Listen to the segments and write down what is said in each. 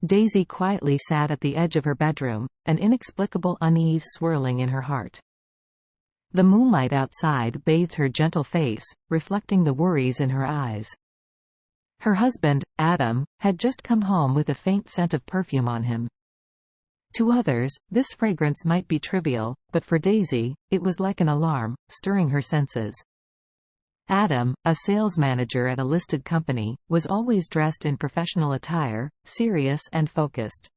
Daisy quietly sat at the edge of her bedroom, an inexplicable unease swirling in her heart. The moonlight outside bathed her gentle face, reflecting the worries in her eyes. Her husband, Adam, had just come home with a faint scent of perfume on him. To others, this fragrance might be trivial, but for Daisy, it was like an alarm, stirring her senses. Adam, a sales manager at a listed company, was always dressed in professional attire, serious and focused.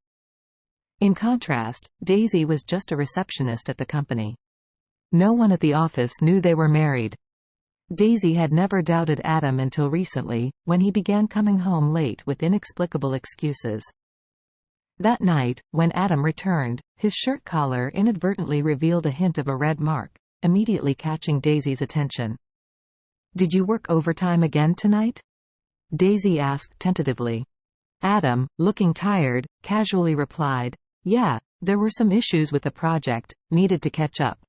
In contrast, Daisy was just a receptionist at the company. No one at the office knew they were married. Daisy had never doubted Adam until recently, when he began coming home late with inexplicable excuses. That night, when Adam returned, his shirt collar inadvertently revealed a hint of a red mark, immediately catching Daisy's attention. "Did you work overtime again tonight?" Daisy asked tentatively. Adam, looking tired, casually replied, "Yeah, there were some issues with the project, needed to catch up."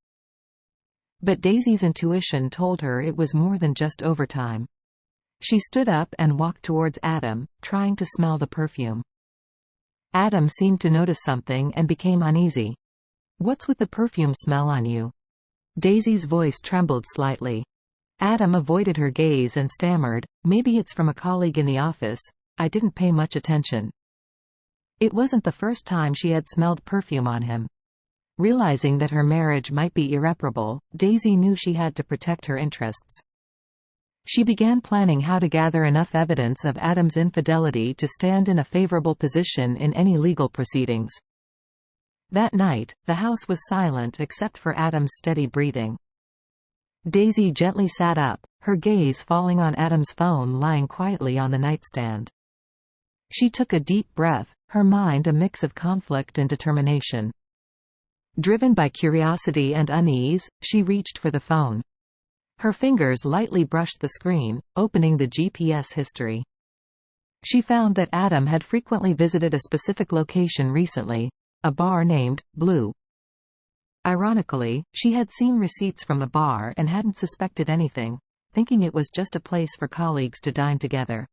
But Daisy's intuition told her it was more than just overtime. She stood up and walked towards Adam, trying to smell the perfume. Adam seemed to notice something and became uneasy. "What's with the perfume smell on you?" Daisy's voice trembled slightly. Adam avoided her gaze and stammered, "Maybe it's from a colleague in the office. I didn't pay much attention." It wasn't the first time she had smelled perfume on him. Realizing that her marriage might be irreparable, Daisy knew she had to protect her interests. She began planning how to gather enough evidence of Adam's infidelity to stand in a favorable position in any legal proceedings. That night, the house was silent except for Adam's steady breathing. Daisy gently sat up, her gaze falling on Adam's phone lying quietly on the nightstand. She took a deep breath, her mind a mix of conflict and determination. Driven by curiosity and unease, she reached for the phone. Her fingers lightly brushed the screen, opening the GPS history. She found that Adam had frequently visited a specific location recently, a bar named Blue. Ironically, she had seen receipts from the bar and hadn't suspected anything, thinking it was just a place for colleagues to dine together.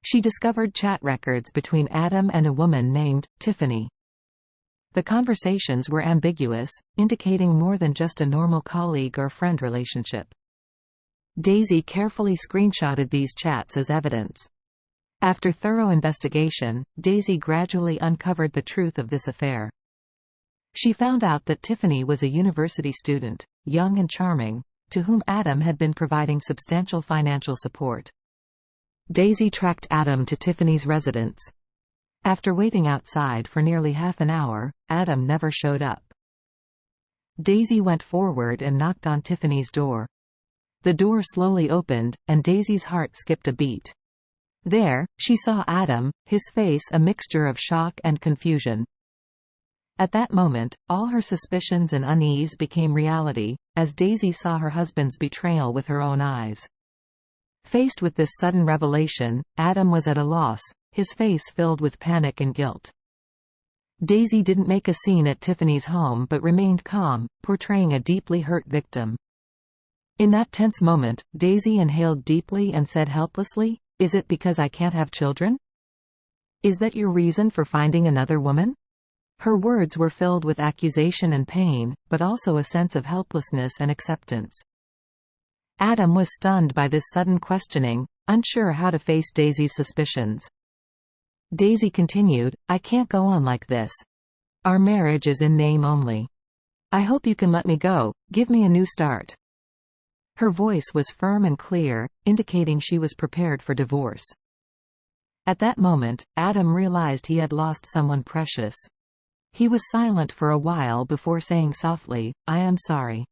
She discovered chat records between Adam and a woman named Tiffany. The conversations were ambiguous, indicating more than just a normal colleague or friend relationship. Daisy carefully screenshotted these chats as evidence. After thorough investigation, Daisy gradually uncovered the truth of this affair. She found out that Tiffany was a university student, young and charming, to whom Adam had been providing substantial financial support. Daisy tracked Adam to Tiffany's residence. After waiting outside for nearly half an hour, Adam never showed up. Daisy went forward and knocked on Tiffany's door. The door slowly opened, and Daisy's heart skipped a beat. There, she saw Adam, his face a mixture of shock and confusion. At that moment, all her suspicions and unease became reality, as Daisy saw her husband's betrayal with her own eyes. Faced with this sudden revelation, Adam was at a loss, his face filled with panic and guilt. Daisy didn't make a scene at Tiffany's home but remained calm, portraying a deeply hurt victim. In that tense moment, Daisy inhaled deeply and said helplessly, "Is it because I can't have children? Is that your reason for finding another woman?" Her words were filled with accusation and pain, but also a sense of helplessness and acceptance. Adam was stunned by this sudden questioning, unsure how to face Daisy's suspicions. Daisy continued, "I can't go on like this. Our marriage is in name only. I hope you can let me go, give me a new start." Her voice was firm and clear, indicating she was prepared for divorce. At that moment, Adam realized he had lost someone precious. He was silent for a while before saying softly, "I am sorry.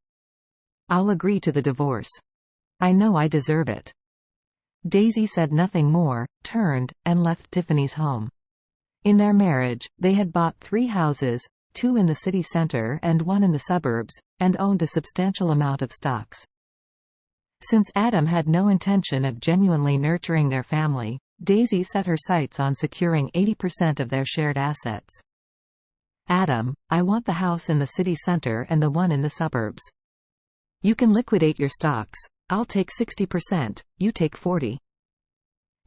I'll agree to the divorce. I know I deserve it." Daisy said nothing more, turned, and left Tiffany's home. In their marriage, they had bought 3 houses, 2 in the city center and 1 in the suburbs, and owned a substantial amount of stocks. Since Adam had no intention of genuinely nurturing their family, Daisy set her sights on securing 80% of their shared assets. "Adam, I want the house in the city center and the one in the suburbs. You can liquidate your stocks. I'll take 60%, you take 40%.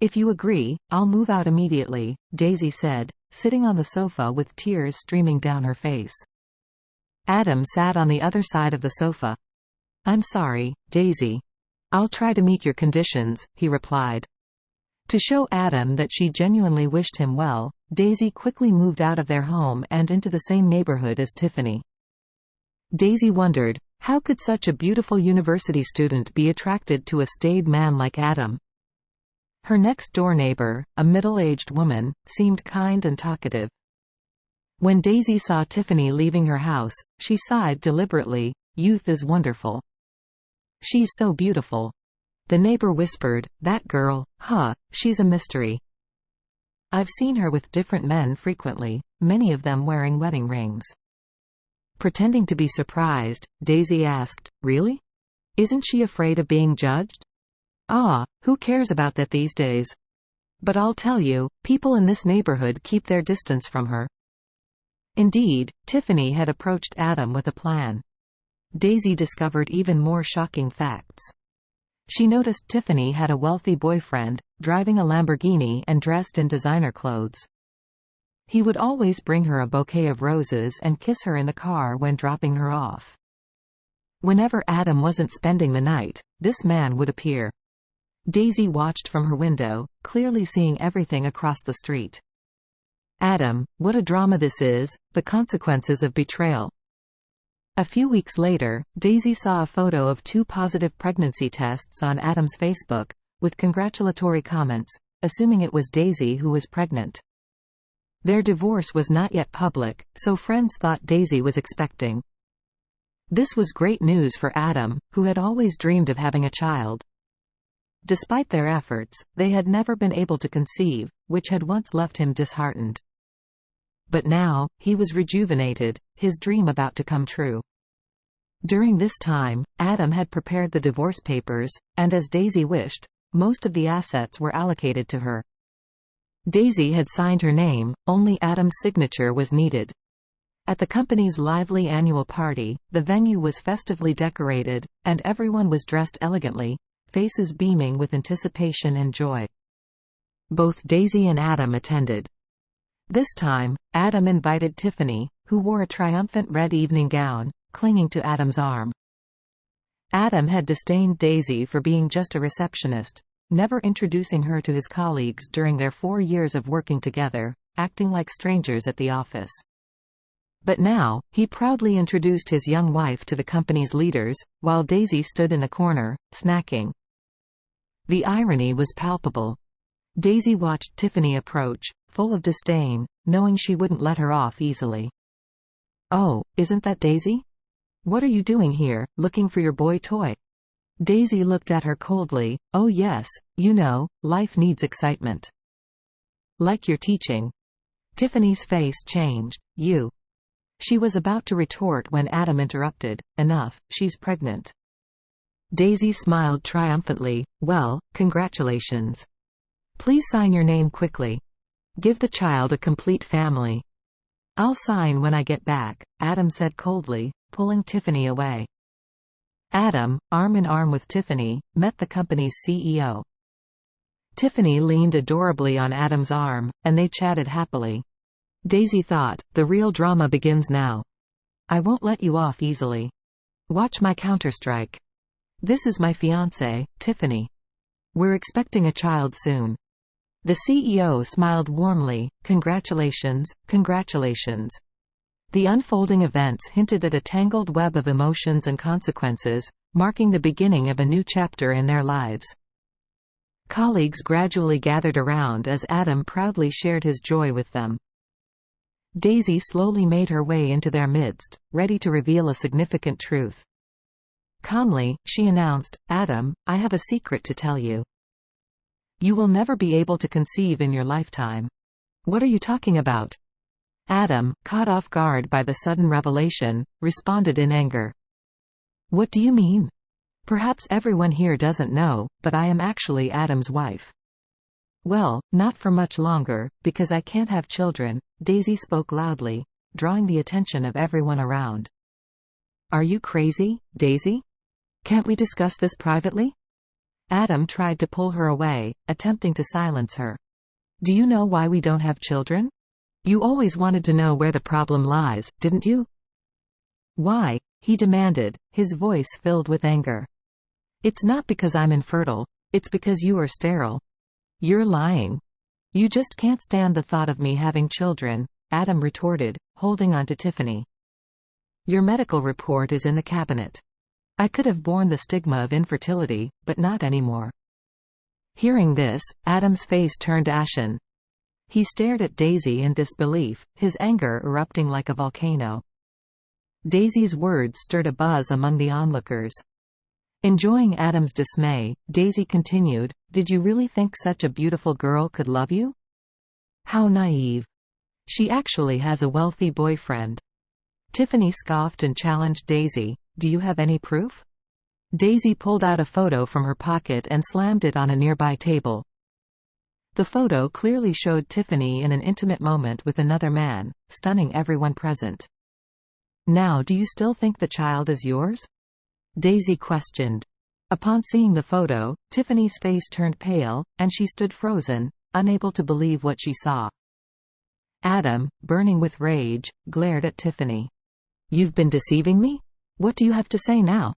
If you agree, I'll move out immediately, Daisy said, sitting on the sofa with tears streaming down her face. Adam sat on the other side of the sofa. I'm sorry, Daisy. I'll try to meet your conditions, he replied. To show Adam that she genuinely wished him well, Daisy quickly moved out of their home and into the same neighborhood as Tiffany. Daisy wondered, how could such a beautiful university student be attracted to a staid man like Adam? Her next-door neighbor, a middle-aged woman, seemed kind and talkative. When Daisy saw Tiffany leaving her house, she sighed deliberately. Youth is wonderful. She's so beautiful. The neighbor whispered, that girl, she's a mystery. I've seen her with different men frequently, many of them wearing wedding rings. Pretending to be surprised, Daisy asked, really? Isn't she afraid of being judged? Who cares about that these days? But I'll tell you, people in this neighborhood keep their distance from her. Indeed, Tiffany had approached Adam with a plan. Daisy discovered even more shocking facts. She noticed Tiffany had a wealthy boyfriend, driving a Lamborghini and dressed in designer clothes. He would always bring her a bouquet of roses and kiss her in the car when dropping her off. Whenever Adam wasn't spending the night, this man would appear. Daisy watched from her window, clearly seeing everything across the street. Adam, what a drama this is, the consequences of betrayal. A few weeks later, Daisy saw a photo of 2 positive pregnancy tests on Adam's Facebook, with congratulatory comments, assuming it was Daisy who was pregnant. Their divorce was not yet public, so friends thought Daisy was expecting. This was great news for Adam, who had always dreamed of having a child. Despite their efforts, they had never been able to conceive, which had once left him disheartened. But now, he was rejuvenated, his dream about to come true. During this time, Adam had prepared the divorce papers, and as Daisy wished, most of the assets were allocated to her. Daisy had signed her name, only Adam's signature was needed. At the company's lively annual party, the venue was festively decorated, and everyone was dressed elegantly, faces beaming with anticipation and joy. Both Daisy and Adam attended. This time, Adam invited Tiffany, who wore a triumphant red evening gown, clinging to Adam's arm. Adam had disdained Daisy for being just a receptionist, never introducing her to his colleagues during their 4 years of working together, acting like strangers at the office. But now, he proudly introduced his young wife to the company's leaders, while Daisy stood in the corner, snacking. The irony was palpable. Daisy watched Tiffany approach, full of disdain, knowing she wouldn't let her off easily. Oh, isn't that Daisy? What are you doing here, looking for your boy toy? Daisy looked at her coldly. Oh yes, you know, life needs excitement. Like your teaching. Tiffany's face changed. You. She was about to retort when Adam interrupted. Enough, she's pregnant. Daisy smiled triumphantly. Well, congratulations. Please sign your name quickly. Give the child a complete family. I'll sign when I get back, Adam said coldly, pulling Tiffany away. Adam, arm in arm with Tiffany, met the company's CEO. Tiffany leaned adorably on Adam's arm, and they chatted happily. Daisy thought, the real drama begins now. I won't let you off easily. Watch my counterstrike. This is my fiancée, Tiffany. We're expecting a child soon. The CEO smiled warmly. Congratulations, congratulations. The unfolding events hinted at a tangled web of emotions and consequences, marking the beginning of a new chapter in their lives. Colleagues gradually gathered around as Adam proudly shared his joy with them. Daisy slowly made her way into their midst, ready to reveal a significant truth. Calmly, she announced, Adam, I have a secret to tell you. You will never be able to conceive in your lifetime. What are you talking about? Adam, caught off guard by the sudden revelation, responded in anger. What do you mean? Perhaps everyone here doesn't know, but I am actually Adam's wife. Well, not for much longer, because I can't have children, Daisy spoke loudly, drawing the attention of everyone around. Are you crazy, Daisy? Can't we discuss this privately? Adam tried to pull her away, attempting to silence her. Do you know why we don't have children? You always wanted to know where the problem lies, didn't you? Why? He demanded, his voice filled with anger. It's not because I'm infertile. It's because you are sterile. You're lying. You just can't stand the thought of me having children, Adam retorted, holding on to Tiffany. Your medical report is in the cabinet. I could have borne the stigma of infertility, but not anymore. Hearing this, Adam's face turned ashen. He stared at Daisy in disbelief, his anger erupting like a volcano. Daisy's words stirred a buzz among the onlookers. Enjoying Adam's dismay, Daisy continued, Did you really think such a beautiful girl could love you? How naive. She actually has a wealthy boyfriend. Tiffany scoffed and challenged Daisy, Do you have any proof? Daisy pulled out a photo from her pocket and slammed it on a nearby table. The photo clearly showed Tiffany in an intimate moment with another man, stunning everyone present. Now do you still think the child is yours? Daisy questioned. Upon seeing the photo, Tiffany's face turned pale, and she stood frozen, unable to believe what she saw. Adam, burning with rage, glared at Tiffany. You've been deceiving me? What do you have to say now?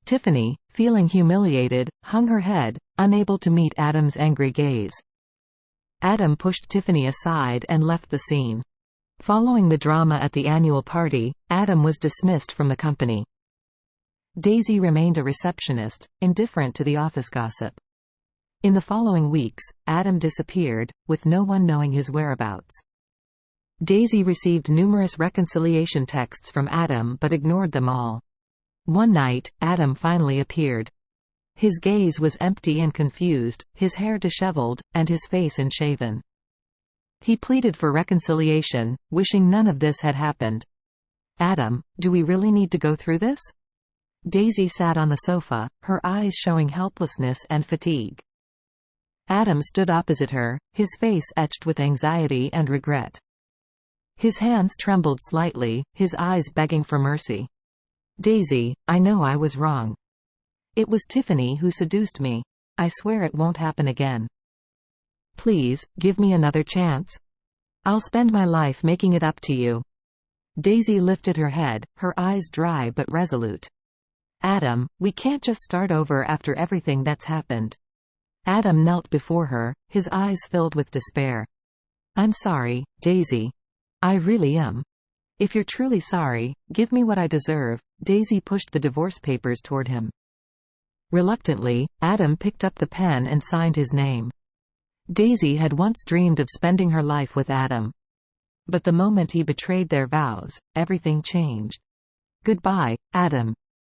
Tiffany, feeling humiliated, hung her head, unable to meet Adam's angry gaze. Adam pushed Tiffany aside and left the scene. Following the drama at the annual party, Adam was dismissed from the company. Daisy remained a receptionist, indifferent to the office gossip. In the following weeks, Adam disappeared, with no one knowing his whereabouts. Daisy received numerous reconciliation texts from Adam but ignored them all. One night, Adam finally appeared. His gaze was empty and confused, his hair disheveled, and his face unshaven. He pleaded for reconciliation, wishing none of this had happened. Adam, do we really need to go through this? Daisy sat on the sofa, her eyes showing helplessness and fatigue. Adam stood opposite her, his face etched with anxiety and regret. His hands trembled slightly, his eyes begging for mercy. Daisy, I know I was wrong. It was Tiffany who seduced me. I swear it won't happen again. Please, give me another chance. I'll spend my life making it up to you. Daisy lifted her head, her eyes dry but resolute. Adam, we can't just start over after everything that's happened. Adam knelt before her, his eyes filled with despair. I'm sorry, Daisy. I really am. If you're truly sorry, give me what I deserve. Daisy pushed the divorce papers toward him. Reluctantly, Adam picked up the pen and signed his name. Daisy had once dreamed of spending her life with Adam. But the moment he betrayed their vows, everything changed. Goodbye, Adam.